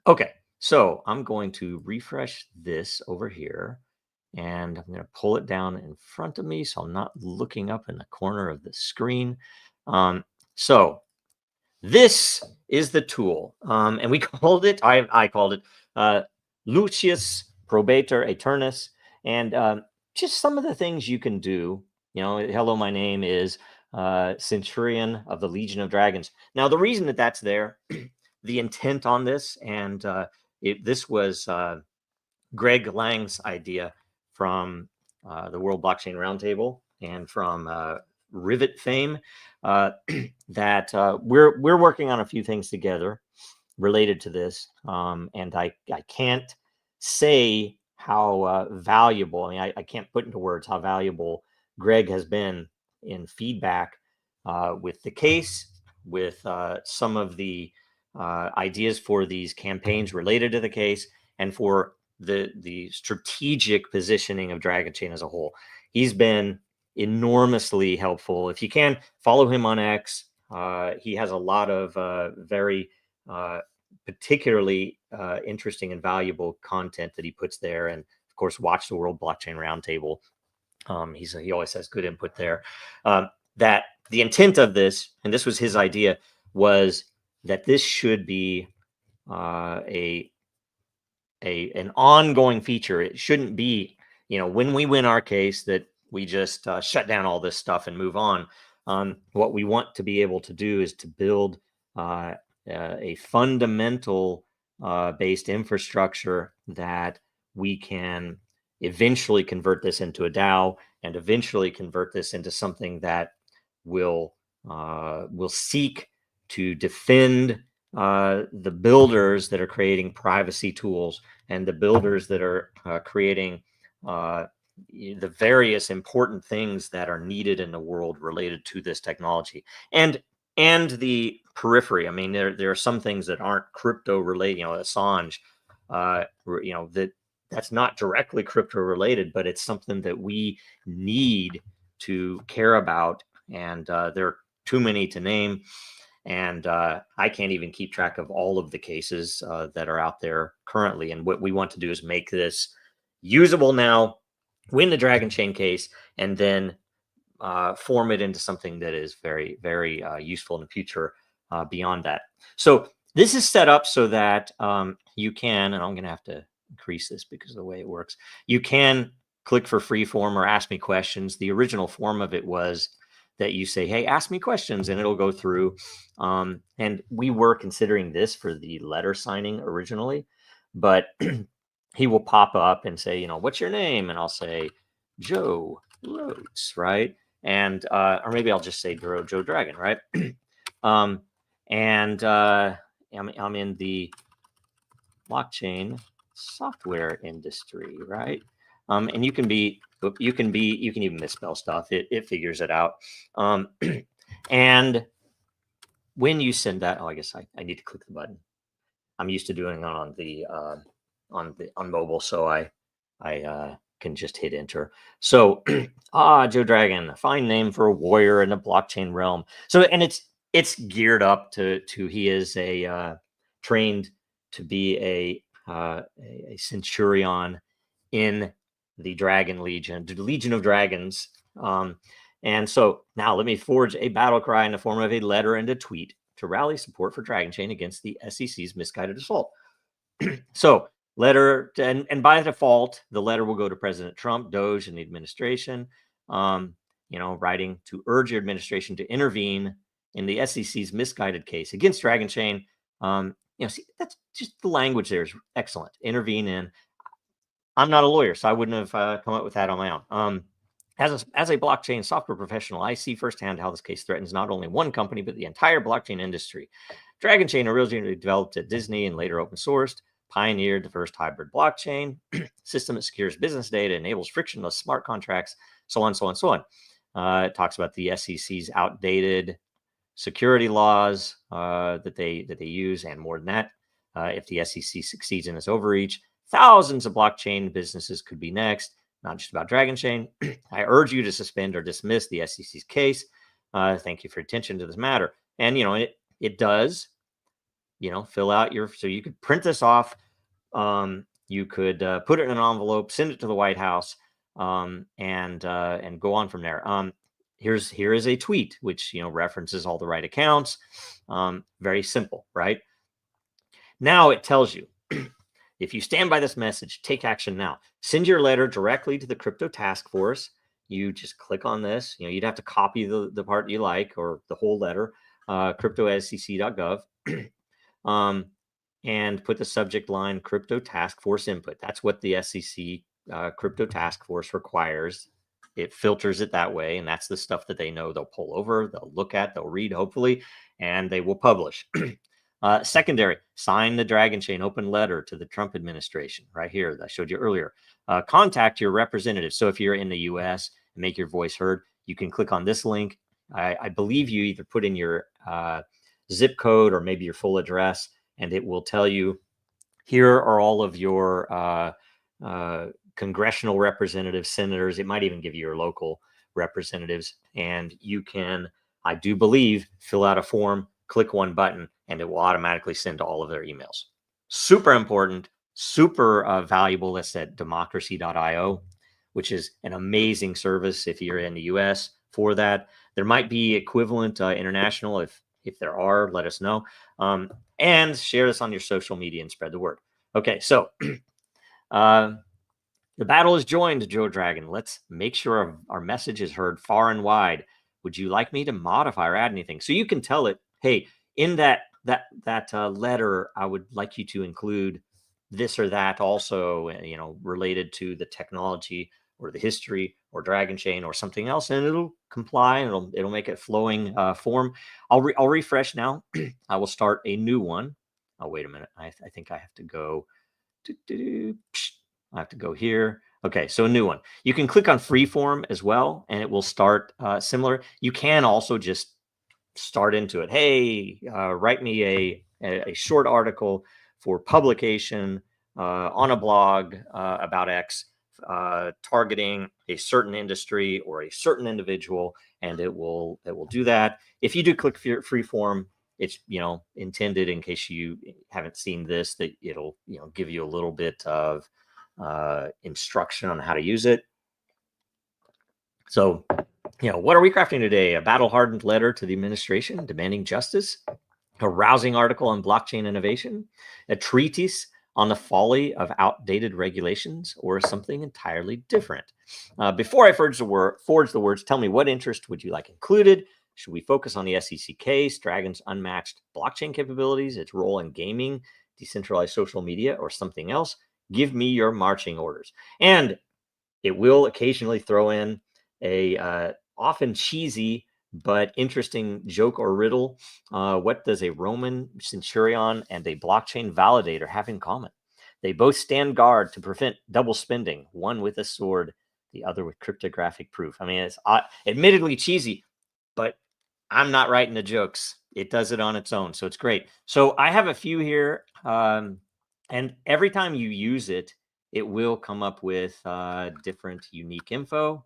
Okay, so I'm going to refresh this over here, and I'm going to pull it down in front of me so I'm not looking up in the corner of the screen. So this is the tool, and we called it, I called it Lucius Probator Aeternus, and just some of the things you can do. Hello, my name is Centurion of the Legion of Dragons. Now, the reason that that's there, the intent on this, and this was Greg Lang's idea from the World Blockchain Roundtable and from Rivet fame, that we're working on a few things together related to this, and I can't say how valuable, I can't put into words how valuable Greg has been in feedback with the case, with some of the ideas for these campaigns related to the case and for the strategic positioning of Dragonchain as a whole. He's been enormously helpful. If you can, follow him on X. He has a lot of very particularly interesting and valuable content that he puts there. And of course, watch the World Blockchain Roundtable. He always has good input there. That the intent of this, and this was his idea, was that this should be an ongoing feature. It shouldn't be, when we win our case, that we just shut down all this stuff and move on. What we want to be able to do is to build a fundamental based infrastructure that we can eventually convert this into a DAO and eventually convert this into something that will seek to defend the builders that are creating privacy tools and the builders that are creating the various important things that are needed in the world related to this technology and the periphery. I mean, there are some things that aren't crypto related, Assange, that's not directly crypto related, but it's something that we need to care about. And there are too many to name. And I can't even keep track of all of the cases that are out there currently. And what we want to do is make this usable now, win the Dragonchain case, and then form it into something that is very, very useful in the future beyond that. So this is set up so that you can, and I'm going to have to increase this because of the way it works, you can click for free form or ask me questions. The original form of it was that you say, hey, ask me questions, and it'll go through. And we were considering this for the letter signing originally, but he will pop up and say, what's your name? And I'll say, Joe Roets, right? And, or maybe I'll just say Joe Dragon, right? I'm in the blockchain software industry, right? And you can even misspell stuff. It figures it out. And when you send that, I guess I need to click the button. I'm used to doing it on mobile, so I can just hit enter. So, Joe Dragon, a fine name for a warrior in the blockchain realm. So, and it's geared up to he is trained to be a centurion in the Dragon Legion, the Legion of Dragons. And so now let me forge a battle cry in the form of a letter and a tweet to rally support for Dragonchain against the SEC's misguided assault. So letter, and by default, the letter will go to President Trump, Doge, and the administration, writing to urge your administration to intervene in the SEC's misguided case against Dragonchain. See, that's just the language there is excellent. Intervene in. I'm not a lawyer, so I wouldn't have come up with that on my own. As a blockchain software professional, I see firsthand how this case threatens not only one company, but the entire blockchain industry. Dragonchain, originally developed at Disney and later open sourced, pioneered the first hybrid blockchain system that secures business data, enables frictionless smart contracts, so on, so on, so on. It talks about the SEC's outdated security laws that they use, and more than that, if the SEC succeeds in its overreach, thousands of blockchain businesses could be next. Not just about Dragonchain. I urge you to suspend or dismiss the SEC's case. Thank you for your attention to this matter. And it does, fill out so you could print this off. You could put it in an envelope, send it to the White House, and go on from there. Here is a tweet which references all the right accounts. Very simple, right? Now it tells you, if you stand by this message, take action now. Send your letter directly to the crypto task force. You just click on this. You'd have to copy the part you like or the whole letter, crypto.sec.gov, and put the subject line crypto task force input. That's what the SEC crypto task force requires. It filters it that way, and that's the stuff that they know they'll pull over, they'll look at, they'll read, hopefully, and they will publish. Secondary, sign the Dragonchain open letter to the Trump administration right here that I showed you earlier. Contact your representative. So if you're in the US and make your voice heard, you can click on this link. I believe you either put in your zip code or maybe your full address, and it will tell you, here are all of your congressional representatives, senators. It might even give you your local representatives, and you can, I do believe, fill out a form, click one button, and it will automatically send to all of their emails. Super important, super valuable. That's at democracy.io, which is an amazing service if you're in the US for that. There might be equivalent international. If there are, let us know. And share this on your social media and spread the word. Okay, so the battle is joined, Joe Dragon. Let's make sure our message is heard far and wide. Would you like me to modify or add anything? So you can tell it, hey, in that letter, I would like you to include this or that also, related to the technology or the history or Dragonchain or something else, and it'll comply and it'll make it flowing form. I'll refresh now. I will start a new one. Oh, wait a minute. I think I have to go. I have to go here. Okay, so a new one. You can click on freeform as well, and it will start similar. You can also just start into it. Hey, write me a short article for publication on a blog about X, targeting a certain industry or a certain individual, and it will do that. If you do click freeform, it's intended, in case you haven't seen this, that it'll give you a little bit of instruction on how to use it. So, what are we crafting today? A battle-hardened letter to the administration demanding justice, a rousing article on blockchain innovation, a treatise on the folly of outdated regulations, or something entirely different? Before I forge the words, tell me, what interest would you like included? Should we focus on the SEC case, Dragon's unmatched blockchain capabilities, its role in gaming, decentralized social media, or something else? Give me your marching orders. And it will occasionally throw in a often cheesy but interesting joke or riddle. What does a Roman centurion and a blockchain validator have in common? They both stand guard to prevent double spending, one with a sword, the other with cryptographic proof. I mean, it's admittedly cheesy, but I'm not writing the jokes. It does it on its own, so it's great. So I have a few here, and every time you use it, it will come up with different unique info.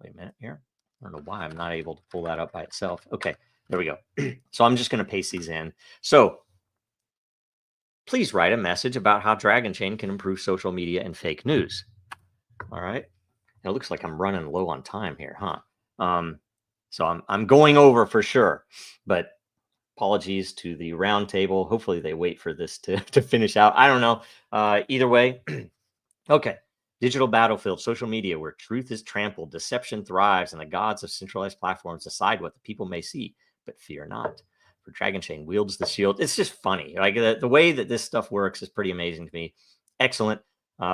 Wait a minute here. I don't know why I'm not able to pull that up by itself. Okay, there we go. So I'm just going to paste these in. So please write a message about how Dragonchain can improve social media and fake news. All right. It looks like I'm running low on time here, huh? So I'm going over for sure, but apologies to the round table. Hopefully they wait for this to finish out. I don't know. Either way. Okay. Digital battlefield, social media, where truth is trampled, deception thrives, and the gods of centralized platforms decide what the people may see, but fear not. For Dragonchain wields the shield. It's just funny. Like the way that this stuff works is pretty amazing to me. Excellent.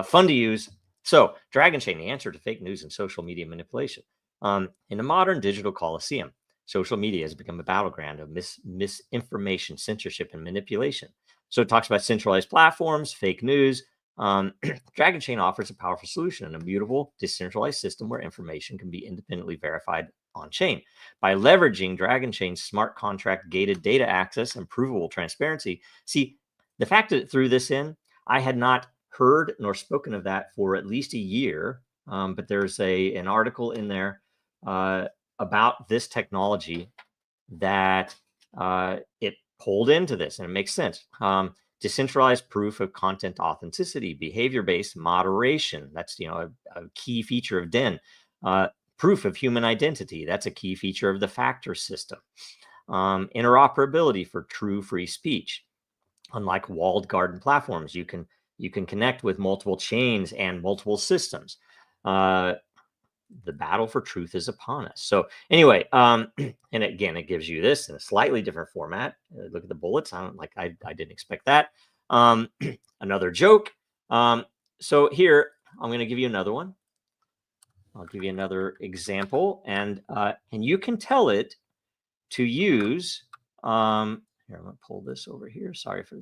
Fun to use. So Dragonchain, the answer to fake news and social media manipulation. In the modern digital coliseum, social media has become a battleground of misinformation, censorship, and manipulation. So it talks about centralized platforms, fake news. Dragonchain offers a powerful solution, an immutable, decentralized system where information can be independently verified on-chain. By leveraging Dragonchain's smart contract gated data access and provable transparency. See, the fact that it threw this in, I had not heard nor spoken of that for at least a year, but there's an article in there about this technology that it pulled into this, and it makes sense. Decentralized proof of content authenticity, behavior-based moderation. That's a key feature of Den. Proof of human identity. That's a key feature of the factor system. Interoperability for true free speech. Unlike walled garden platforms, you can connect with multiple chains and multiple systems. The battle for truth is upon us. So anyway, and again, it gives you this in a slightly different format. Look at the bullets. I didn't expect that. Another joke. So here, I'm going to give you another one. I'll give you another example, and you can tell it to use. Here, I'm going to pull this over here. Sorry for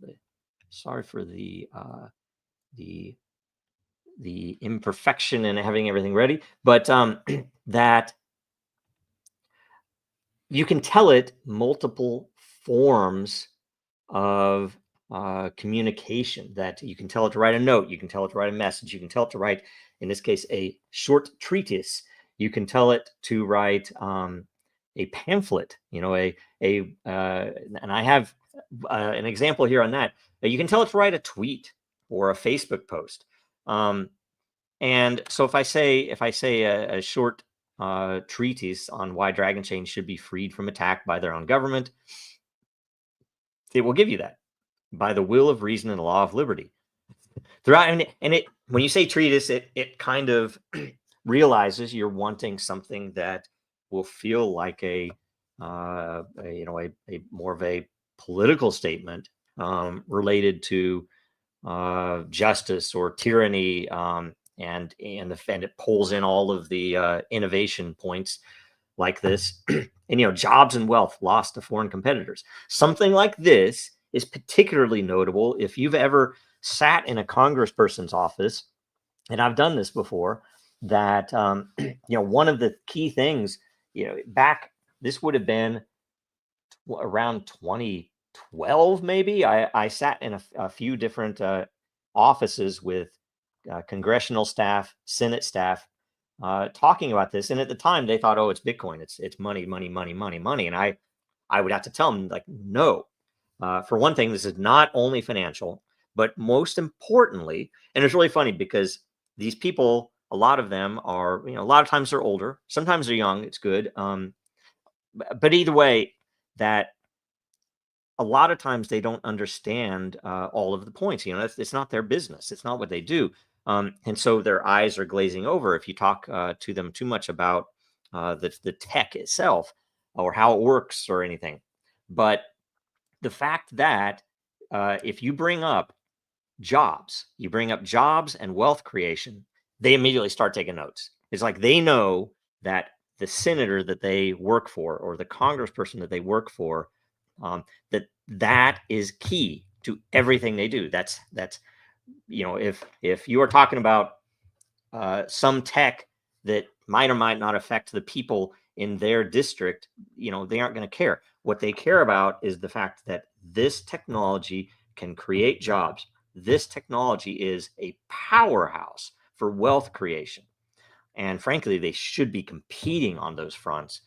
the imperfection in having everything ready, but that you can tell it multiple forms of communication that you can tell it to write a note, you can tell it to write a message, you can tell it to write, in this case, a short treatise, you can tell it to write a pamphlet, you know, and I have an example here on that. You can tell it to write a tweet or a Facebook post. And so if I say a short treatise on why Dragonchain should be freed from attack by their own government, it will give you that by the will of reason and the law of liberty. Throughout, and it when you say treatise, it kind of realizes you're wanting something that will feel like a more of a political statement related to justice or tyranny, and it pulls in all of the innovation points like this, and jobs and wealth lost to foreign competitors. Something like this is particularly notable if you've ever sat in a congressperson's office, and I've done this before, that one of the key things, back, this would have been around 2012 maybe. I sat in a few different offices with congressional staff, Senate staff, talking about this, and at the time they thought, oh, it's Bitcoin, it's money, and I would have to tell them, like, no. For one thing, this is not only financial, but most importantly, and it's really funny because these people, a lot of them are, a lot of times they're older, sometimes they're young. It's good, but either way, that a lot of times they don't understand all of the points. It's not their business. It's not what they do. And so their eyes are glazing over if you talk to them too much about the tech itself or how it works or anything. But the fact that if you bring up jobs and wealth creation, they immediately start taking notes. It's like they know that the senator that they work for or the congressperson that they work for, that is key to everything they do. That's if you are talking about some tech that might or might not affect the people in their district, they aren't going to care. What they care about is the fact that this technology can create jobs. This technology is a powerhouse for wealth creation. And frankly, they should be competing on those fronts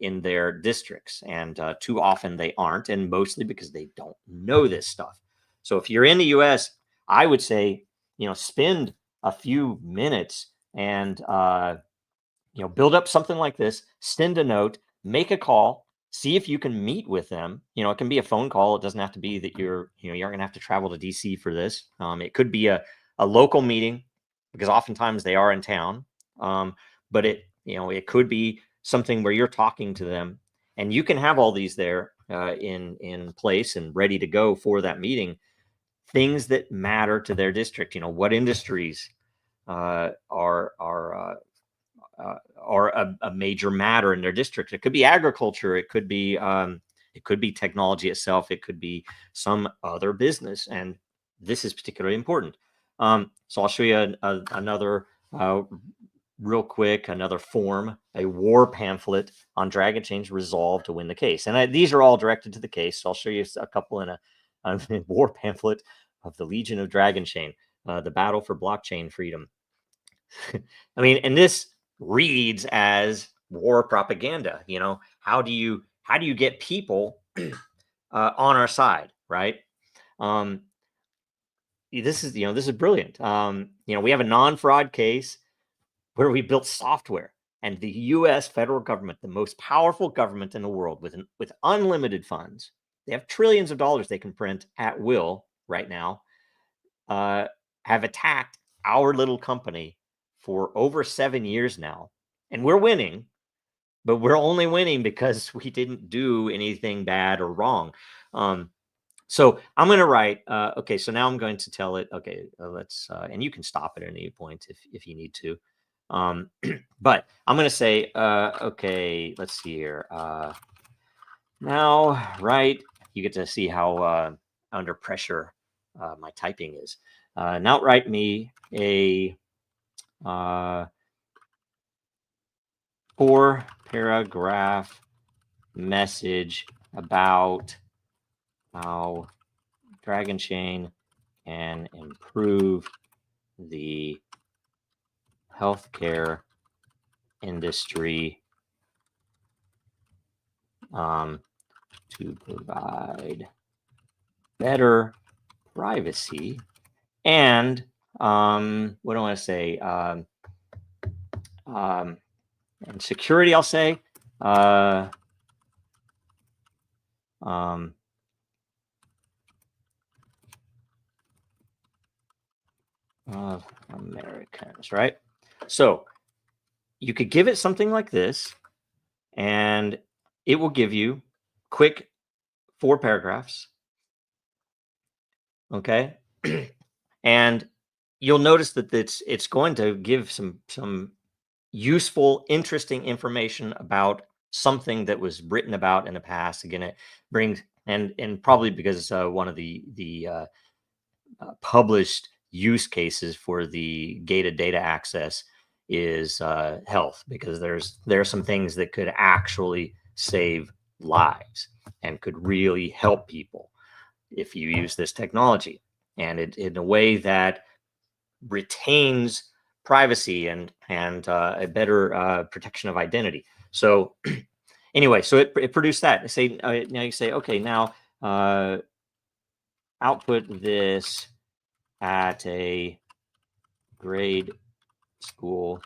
in their districts. And too often they aren't, and mostly because they don't know this stuff. So if you're in the US, I would say, spend a few minutes and, build up something like this, send a note, make a call, see if you can meet with them. It can be a phone call. It doesn't have to be that you aren't going to have to travel to DC for this. It could be a local meeting, because oftentimes they are in town. But it could be something where you're talking to them, and you can have all these there in place and ready to go for that meeting. Things that matter to their district. What industries are a major matter in their district. It could be agriculture. It could be technology itself. It could be some other business, and this is particularly important. So I'll show you another real quick, another form, a war pamphlet on Dragonchain's resolve to win the case. And these are all directed to the case. So I'll show you a couple in a war pamphlet of the Legion of Dragonchain, the battle for blockchain freedom. I mean, and this reads as war propaganda. How do you get people on our side, right? This is brilliant. We have a non-fraud case where we built software, and the U.S. federal government, the most powerful government in the world, with unlimited funds, they have trillions of dollars they can print at will right now, have attacked our little company for over 7 years now, and we're winning, but we're only winning because we didn't do anything bad or wrong. So I'm going to write, okay, so now I'm going to tell it, okay, let's, and you can stop at any point if you need to. But I'm going to say, okay, let's see here. Now, right, you get to see how under pressure my typing is. Now write me a 4-paragraph message about how Dragonchain can improve the healthcare industry to provide better privacy and what do I want to say? And security, I'll say. Of Americans, right? So you could give it something like this, and it will give you quick 4 paragraphs. Okay. And you'll notice that it's going to give some useful, interesting information about something that was written about in the past. Again, it brings and probably because one of the published use cases for the gated data access is health, because there are some things that could actually save lives and could really help people if you use this technology, and it in a way that retains privacy and a better protection of identity. So anyway, so it produced that. Say now you say, okay, now output this at a grade school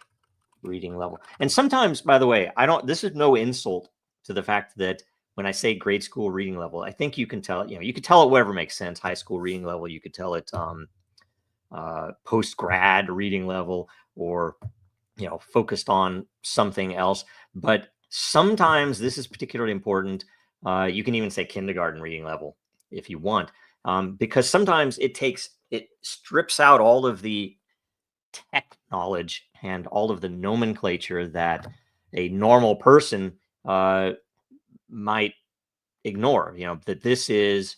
reading level. And sometimes, by the way, this is no insult to the fact that when I say grade school reading level, I think you can tell it, you could tell it whatever makes sense. High school reading level, you could tell it post-grad reading level, or focused on something else. But sometimes this is particularly important. You can even say kindergarten reading level if you want, because sometimes it strips out all of the tech knowledge and all of the nomenclature that a normal person might ignore. That this is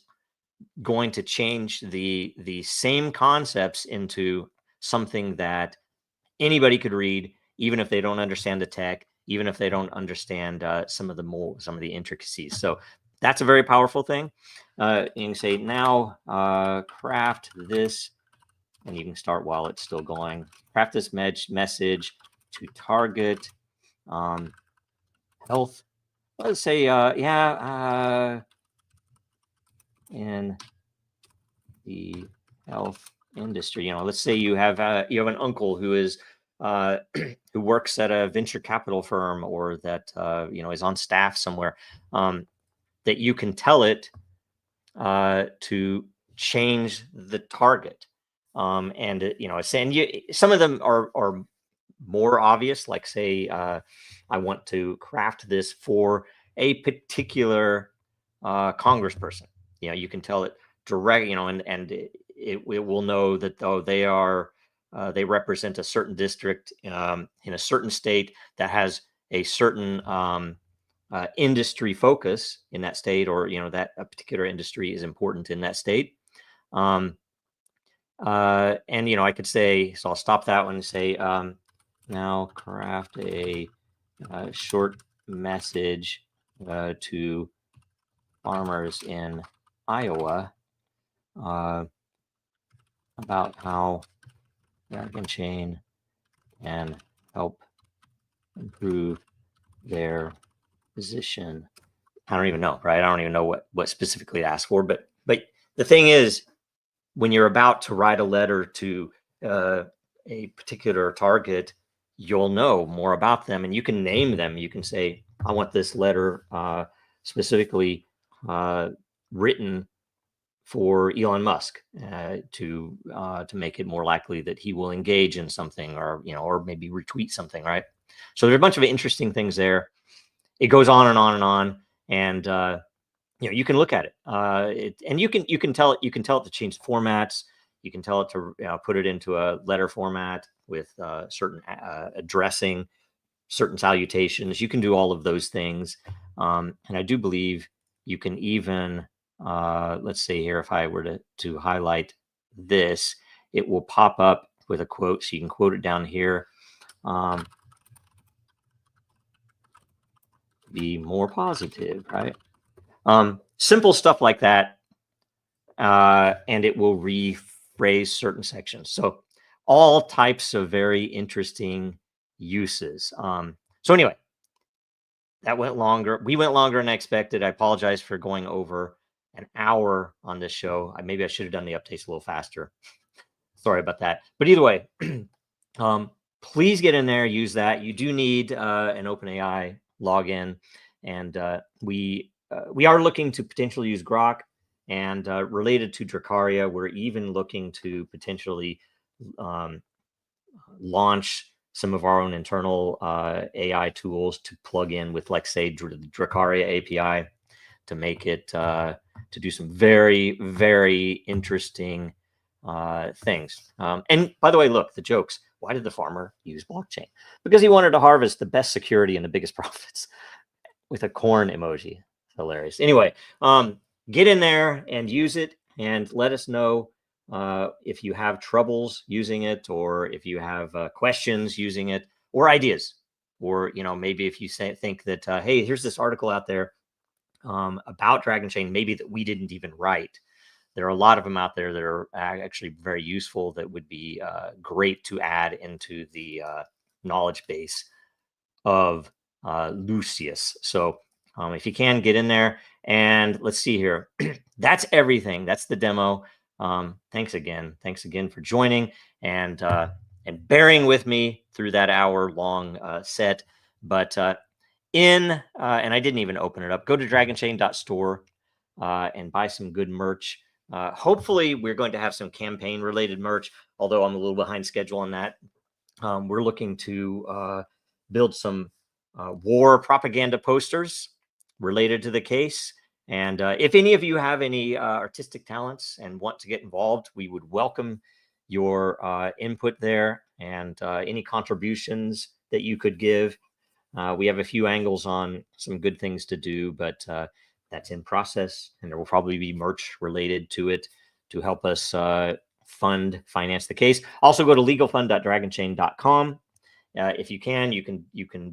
going to change the same concepts into something that anybody could read, even if they don't understand the tech, even if they don't understand some of the intricacies. So that's a very powerful thing. You can say, now craft this, and you can start while it's still going. Craft this message to target health. Let's say, in the health industry. Let's say you have an uncle who is who works at a venture capital firm, or that is on staff somewhere, that you can tell it to change the target. And some of them are more obvious, like say I want to craft this for a particular congressperson. You can tell it direct, and it will know that they represent a certain district in a certain state that has a certain industry focus in that state, or that a particular industry is important in that state. And I could say, so I'll stop that one and say, now craft a short message to farmers in Iowa about how Dragonchain can help improve their position. I don't even know, right? I don't even know what specifically to ask for, but the thing is, when you're about to write a letter to a particular target, you'll know more about them, and you can name them. You can say, I want this letter specifically written for Elon Musk to make it more likely that he will engage in something, or maybe retweet something, right? So there's a bunch of interesting things there. It goes on and on and on, and you can look at it, and you can tell it to change formats. You can tell it to put it into a letter format with certain addressing, certain salutations. You can do all of those things, and I do believe you can even let's say here, if I were to highlight this, it will pop up with a quote, so you can quote it down here. Be more positive, right? Simple stuff like that, and it will rephrase certain sections. So all types of very interesting uses. So anyway, that went longer. We went longer than I expected. I apologize for going over an hour on this show. Maybe I should have done the updates a little faster. Sorry about that. But either way, please get in there, use that. You do need an OpenAI login, and we are looking to potentially use Grok. And related to Dracaria, we're even looking to potentially launch some of our own internal AI tools to plug in with, like, say, the Dracaria API to make it to do some very, very interesting things. And by the way, look, the jokes. Why did the farmer use blockchain? Because he wanted to harvest the best security and the biggest profits with a corn emoji. Hilarious. Anyway, get in there and use it, and let us know if you have troubles using it, or if you have questions using it, or ideas, or maybe if you think that hey, here's this article out there about Dragonchain, maybe that we didn't even write. There are a lot of them out there that are actually very useful, that would be great to add into the knowledge base of Lucius. So if you can, get in there, and let's see here. That's everything. That's the demo. Thanks again for joining and bearing with me through that hour-long set. But and I didn't even open it up. Go to Dragonchain.Store and buy some good merch. Hopefully, we're going to have some campaign-related merch, although I'm a little behind schedule on that. We're looking to build some war propaganda posters related to the case. And if any of you have any artistic talents and want to get involved, we would welcome your input there, and any contributions that you could give. We have a few angles on some good things to do, but that's in process, and there will probably be merch related to it to help us finance the case. Also, go to legalfund.dragonchain.com. If you can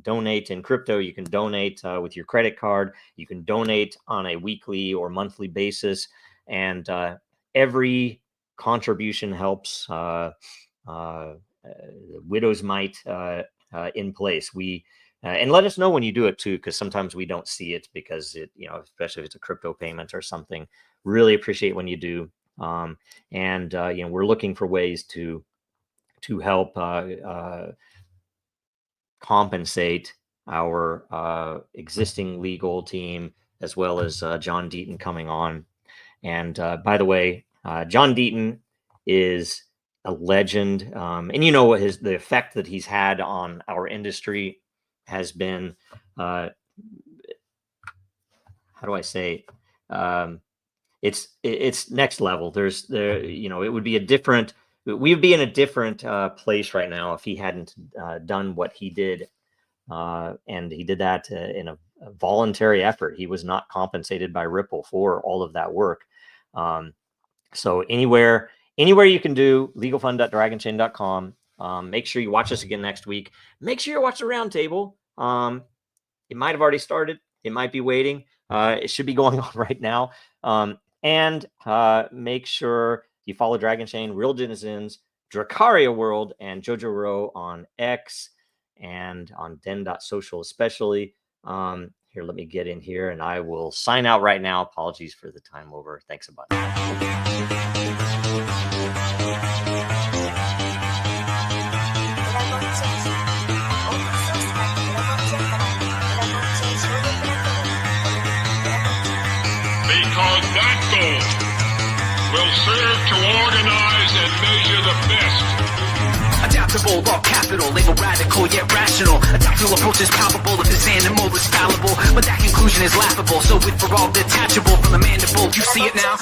donate in crypto. You can donate with your credit card. You can donate on a weekly or monthly basis, and every contribution helps. Widow's Mite in place. And let us know when you do it too, because sometimes we don't see it, because it, especially if it's a crypto payment or something. Really appreciate when you do. And we're looking for ways to help compensate our existing legal team, as well as John Deaton coming on. And by the way, John Deaton is a legend, and the effect that he's had on our industry has been, how do I say, it's next level. It would be we would be in a different place right now if he hadn't done what he did, and he did that in a voluntary effort. He was not compensated by Ripple for all of that work. So anywhere you can do, legalfund.dragonchain.com. Make sure you watch us again next week. Make sure you watch the roundtable. It might have already started. It might be waiting. It should be going on right now. And make sure you follow Dragonchain, Real Denizens, Dracaria World, and Jojo Row on X and on Den.Social especially. Here, let me get in here, and I will sign out right now. Apologies for the time over. Thanks a bunch. Because that goal will serve to organize and measure the best. Adaptable, all capital, label radical yet rational. A tactical approach is palpable if this animal is fallible, but that conclusion is laughable. So with for all detachable from the mandible, you see it now.